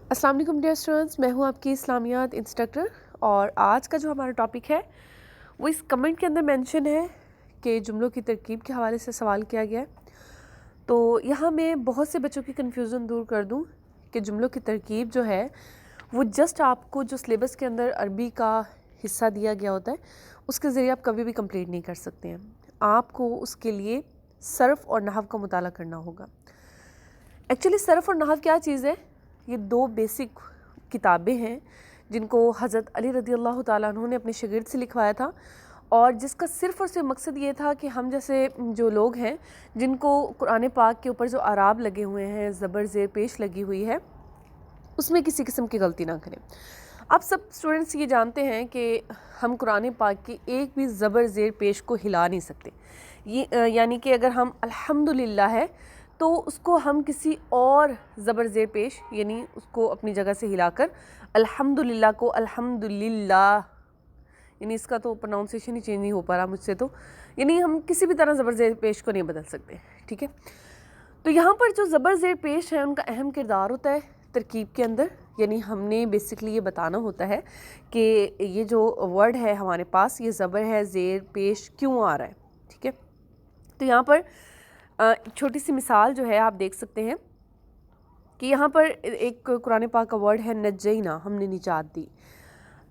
अस्सलाम वालेकुम dear students, मैं हूं आपकी इस्लामियात इंस्ट्रक्टर। और आज का जो हमारा टॉपिक है वो इस कमेंट के अंदर मेंशन है कि जुमलों की तरकीब के हवाले से सवाल किया गया है। तो यहाँ मैं बहुत से बच्चों की कन्फ्यूज़न दूर कर दूँ कि जुमलों की तरकीब जो है वो जस्ट आपको जो सिलेबस के अंदर अरबी का हिस्सा दिया गया होता है उसके ज़रिए आप कभी भी कंप्लीट नहीं कर सकते हैं। आपको उसके लिए सर्फ़ और नहव का मुताला करना होगा। एक्चुअली सर्फ़ और नहव क्या चीज़ है? ये दो बेसिक किताबें हैं जिनको हज़रत अली रज़ी अल्लाह ताला अन्हु ने अपने शागिर्द से लिखवाया था, और जिसका सिर्फ़ और सिर्फ मकसद ये था कि हम जैसे जो लोग हैं जिनको कुरान पाक के ऊपर जो आराब लगे हुए हैं, ज़बर ज़ेर पेश लगी हुई है, उसमें किसी किस्म की गलती ना करें। आप सब स्टूडेंट्स ये जानते हैं कि हम कुरान पाक की एक भी ज़बर ज़ेर पेश को हिला नहीं सकते। ये यानी कि अगर हम अल्हम्दुलिल्लाह है तो उसको हम किसी और ज़बर ज़ेर पेश यानी उसको अपनी जगह से हिलाकर अल्हम्दुलिल्लाह को अल्हम्दुलिल्लाह, यानी इसका तो प्रोनाउंसिएशन ही चेंज नहीं हो पा रहा मुझसे, तो यानी हम किसी भी तरह ज़बर ज़ेर पेश को नहीं बदल सकते। ठीक है, तो यहाँ पर जो ज़बर ज़ेर पेश है उनका अहम किरदार होता है तरकीब के अंदर। यानी हमने बेसिकली ये बताना होता है कि ये जो वर्ड है हमारे पास, ये ज़बर है, ज़ेर पेश क्यों आ रहा है। ठीक है, तो यहाँ पर छोटी सी मिसाल जो है आप देख सकते हैं कि यहाँ पर एक कुरान पाक का वर्ड है नज्जैना, हमने निजात दी।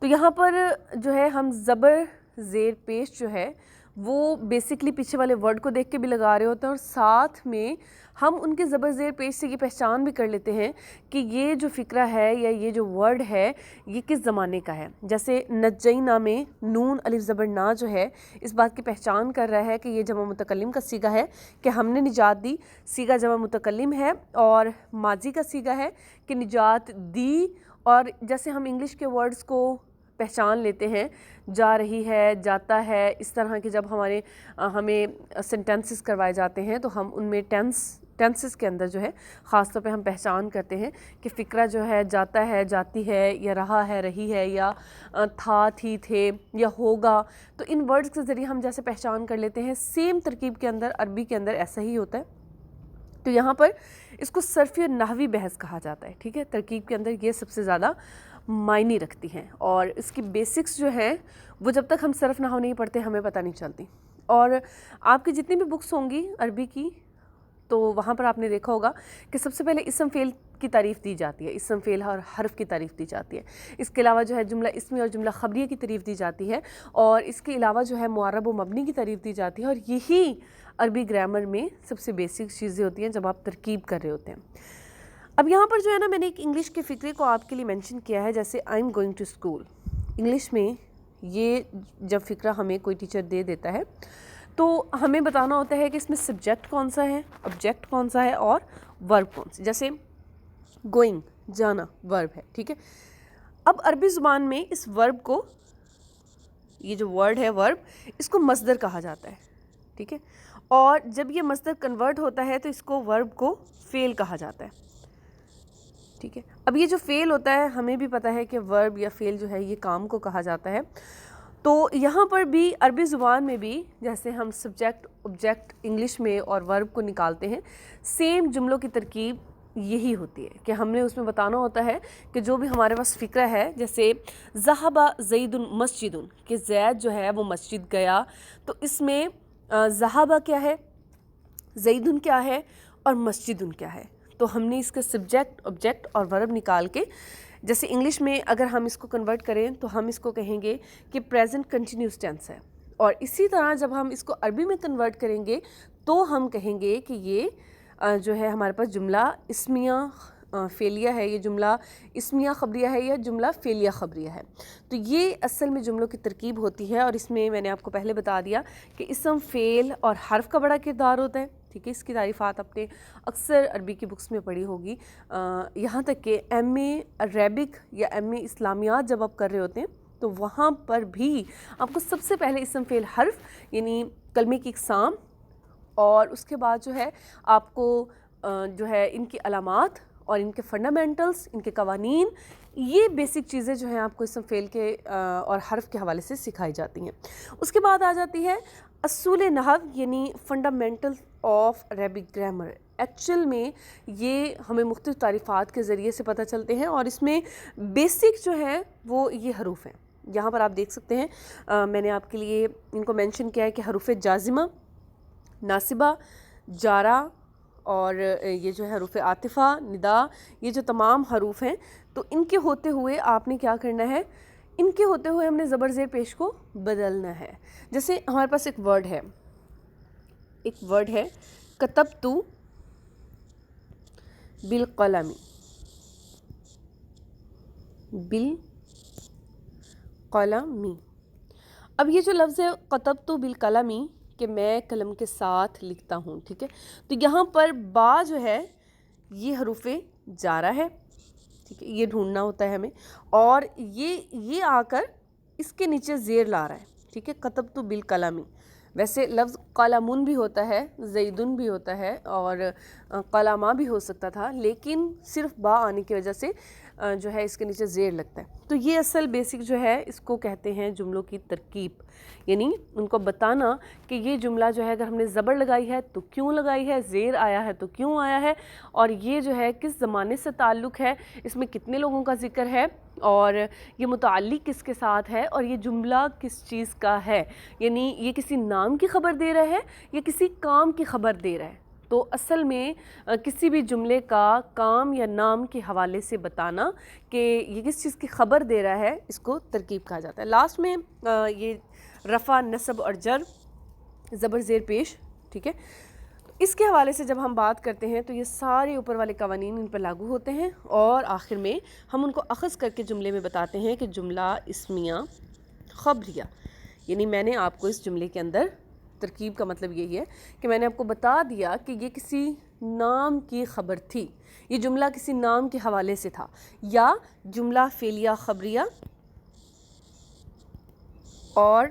तो यहाँ पर जो है हम ज़बर ज़ेर पेश जो है वो बेसिकली पीछे वाले वर्ड को देख के भी लगा रहे होते हैं, और साथ में हम उनके ज़बर ज़ेर पेश से ये पहचान भी कर लेते हैं कि ये जो फ़िक्रा है या ये जो वर्ड है ये किस ज़माने का है। जैसे नज्जैना में नून अलिफ ज़बर ना जो है इस बात की पहचान कर रहा है कि ये जमा मुतकल्लिम का सीगा है कि हमने निजात दी। सीगा जमा मुतकल्लिम है और माजी का सीगा है कि निजात दी। और जैसे हम इंग्लिश के वर्ड्स को पहचान लेते हैं, जा रही है, जाता है, इस तरह के जब हमें सेंटेंसेस करवाए जाते हैं तो हम उनमें टेंसेस के अंदर जो है ख़ास तौर पे हम पहचान करते हैं कि फ़िक्रा जो है जाता है, जाती है, या रहा है, रही है, या था, थी, थे, या होगा। तो इन वर्ड्स के ज़रिए हम जैसे पहचान कर लेते हैं, सेम तरकीब के अंदर अरबी के अंदर ऐसा ही होता है। तो यहाँ पर इसको सर्फ़ी और नहवी बहस कहा जाता है। ठीक है, तरकीब के अंदर ये सबसे ज़्यादा मायने रखती हैं, और इसकी बेसिक्स जो है वो जब तक हम सर्फ़ नहव नहीं पढ़ते हमें पता नहीं चलती। और आपकी जितनी भी बुक्स होंगी अरबी की तो वहाँ पर आपने देखा होगा कि सबसे पहले इसम फ़ेल की तारीफ़ दी जाती है, इसम फ़ेल और हर्फ़ की तारीफ़ दी जाती है। इसके अलावा जो है जुमला इसमी और जुमला ख़बरिया की तारीफ़ दी जाती है, और इसके अलावा जो है मुअर्रब व मबनी की तारीफ़ दी जाती है। और यही अरबी ग्रामर में सबसे बेसिक चीज़ें होती हैं जब आप तरकीब कर रहे होते हैं। अब यहाँ पर जो है ना, मैंने एक इंग्लिश के फ़िक्रे को आपके लिए मेंशन किया है। जैसे I am going to school, English में ये जब फ़िक्रा हमें कोई टीचर दे देता है तो हमें बताना होता है कि इसमें सब्जेक्ट कौन सा है, ऑब्जेक्ट कौन सा है और वर्ब कौन सा। जैसे गोइंग जाना वर्ब है। ठीक है, अब अरबी ज़ुबान में इस वर्ब को, ये जो वर्ड है वर्ब, इसको मस्दर कहा जाता है। ठीक है, और जब ये मस्दर कन्वर्ट होता है तो इसको वर्ब को फ़ेल कहा जाता है। ठीक है, अब ये जो फ़ेल होता है हमें भी पता है कि वर्ब या फ़ेल जो है ये काम को कहा जाता है। तो यहाँ पर भी अरबी ज़ुबान में भी जैसे हम सब्जेक्ट ऑब्जेक्ट इंग्लिश में और वर्ब को निकालते हैं, सेम जुमलों की तरकीब यही होती है कि हमने उसमें बताना होता है कि जो भी हमारे पास फ़िक्रा है, जैसे ज़हबा ज़ैदुन मस्जिदुन, कि ज़ैद जो है वो मस्जिद गया, तो इसमें ज़हबा क्या है, ज़ैदुन क्या है और मस्जिदुन क्या है। तो हमने इसके सब्जेक्ट ऑब्जेक्ट और वर्ब निकाल के, जैसे इंग्लिश में अगर हम इसको कन्वर्ट करें तो हम इसको कहेंगे कि प्रेजेंट कंटिन्यूस टेंस है, और इसी तरह जब हम इसको अरबी में कन्वर्ट करेंगे तो हम कहेंगे कि ये जो है हमारे पास जुमला इस्मिया फ़ेलिया है, ये जुमला इस्मिया ख़बरिया है या जुमला फ़ेलिया ख़बरिया है। तो ये असल में जुमलों की तरकीब होती है, और इसमें मैंने आपको पहले बता दिया कि इसम फ़ेल और हर्फ़ का बड़ा किरदार होता है। ठीक है, इसकी तारीफ़ात आपने अक्सर अरबी की बुक्स में पढ़ी होगी। यहाँ तक कि MA अरेबिक या MA इस्लामियात जब आप कर रहे होते हैं तो वहाँ पर भी आपको सबसे पहले इसम फ़ेल हर्फ यानी कलमे की इक़साम, और उसके बाद जो है आपको जो है इनकी अलामात और इनके फंडामेंटल्स, इनके कवानीन, ये बेसिक चीज़ें जो हैं आपको इसम फ़ेल के और हर्फ के हवाले से सिखाई जाती हैं। उसके बाद आ जाती है असूल नहव यानी fundamental of Arabic grammar, actual میں یہ ہمیں مختلف تعریفات کے ذریعے سے پتہ چلتے ہیں، اور اس میں بیسک جو ہے وہ یہ حروف ہیں. یہاں پر آپ دیکھ سکتے ہیں میں نے آپ کے لیے ان کو مینشن کیا ہے کہ حروف جازمہ، ناصبہ، جارہ اور یہ جو ہے حروف عاطفہ، ندا، یہ جو تمام حروف ہیں تو ان کے ہوتے ہوئے آپ نے کیا کرنا ہے، ان کے ہوتے ہوئے ہم نے زبر زیر پیش کو بدلنا ہے. جیسے ہمارے پاس ایک ورڈ ہے کتبت بالقلم، اب یہ جو لفظ ہے کتبت بالقلم کہ میں قلم کے ساتھ لکھتا ہوں، ٹھیک ہے، تو یہاں پر با جو ہے یہ حروف جارہ ہے، ٹھیک ہے، یہ ڈھونڈنا ہوتا ہے ہمیں، اور یہ آ کر اس کے نیچے زیر لا رہا ہے، ٹھیک ہے. کتبت بالقلم، ویسے لفظ قلمن بھی ہوتا ہے، زیدن بھی ہوتا ہے اور قلمہ بھی ہو سکتا تھا، لیکن صرف با آنے کی وجہ سے جو ہے اس کے نیچے زیر لگتا ہے. تو یہ اصل بیسک جو ہے اس کو کہتے ہیں جملوں کی ترکیب، یعنی ان کو بتانا کہ یہ جملہ جو ہے اگر ہم نے زبر لگائی ہے تو کیوں لگائی ہے، زیر آیا ہے تو کیوں آیا ہے، اور یہ جو ہے کس زمانے سے تعلق ہے، اس میں کتنے لوگوں کا ذکر ہے، اور یہ متعلق کس کے ساتھ ہے، اور یہ جملہ کس چیز کا ہے، یعنی یہ کسی نام کی خبر دے رہا ہے یا کسی کام کی خبر دے رہا ہے. تو اصل میں کسی بھی جملے کا کام یا نام کے حوالے سے بتانا کہ یہ کس چیز کی خبر دے رہا ہے، اس کو ترکیب کہا جاتا ہے. لاسٹ میں یہ رفع، نصب اور جر، زبر زیر پیش، ٹھیک ہے، اس کے حوالے سے جب ہم بات کرتے ہیں تو یہ سارے اوپر والے قوانین ان پر لاگو ہوتے ہیں، اور آخر میں ہم ان کو اخذ کر کے جملے میں بتاتے ہیں کہ جملہ اسمیہ خبریہ، یعنی میں نے آپ کو اس جملے کے اندر ترکیب کا مطلب یہی ہے کہ میں نے آپ کو بتا دیا کہ یہ کسی نام کی خبر تھی، یہ جملہ کسی نام کے حوالے سے تھا، یا جملہ فعلیہ خبریہ، اور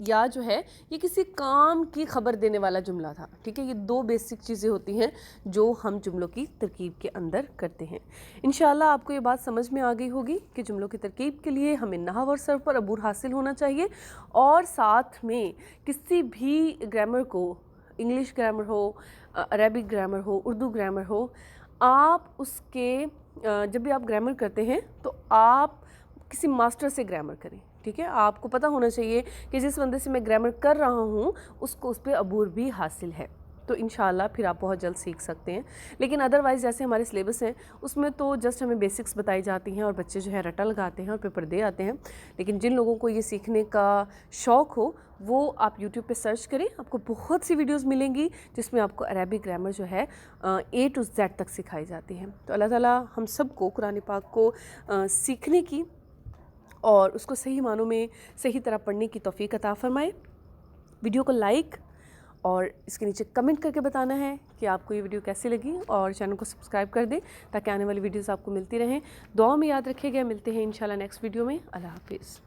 یا جو ہے یہ کسی کام کی خبر دینے والا جملہ تھا، ٹھیک ہے. یہ دو بیسک چیزیں ہوتی ہیں جو ہم جملوں کی ترکیب کے اندر کرتے ہیں. انشاءاللہ آپ کو یہ بات سمجھ میں آ گئی ہوگی کہ جملوں کی ترکیب کے لیے ہمیں نحو اور صرف پر عبور حاصل ہونا چاہیے، اور ساتھ میں کسی بھی گرامر کو، انگلش گرامر ہو، عربک گرامر ہو، اردو گرامر ہو، آپ اس کے جب بھی آپ گرامر کرتے ہیں تو آپ کسی ماسٹر سے گرامر کریں، ٹھیک ہے. آپ کو پتہ ہونا چاہیے کہ جس بندے سے میں گرامر کر رہا ہوں اس کو اس پہ عبور بھی حاصل ہے، تو انشاءاللہ پھر آپ بہت جلد سیکھ سکتے ہیں. لیکن ادروائز جیسے ہمارے سلیبس ہیں اس میں تو جسٹ ہمیں بیسکس بتائی جاتی ہیں اور بچے جو ہے رٹا لگاتے ہیں اور پیپر دے آتے ہیں. لیکن جن لوگوں کو یہ سیکھنے کا شوق ہو وہ آپ یوٹیوب پہ سرچ کریں، آپ کو بہت سی ویڈیوز ملیں گی جس میں آپ کو عربک گرامر جو ہے A to Z تک سکھائی جاتی ہے. تو اللہ تعالیٰ ہم سب کو قرآن پاک کو سیکھنے کی اور اس کو صحیح معنوں میں صحیح طرح پڑھنے کی توفیق عطا فرمائے. ویڈیو کو لائک اور اس کے نیچے کمنٹ کر کے بتانا ہے کہ آپ کو یہ ویڈیو کیسی لگی، اور چینل کو سبسکرائب کر دیں تاکہ آنے والی ویڈیوز آپ کو ملتی رہیں. دعاؤں میں یاد رکھے گئے. ملتے ہیں انشاءاللہ نیکسٹ ویڈیو میں. اللہ حافظ.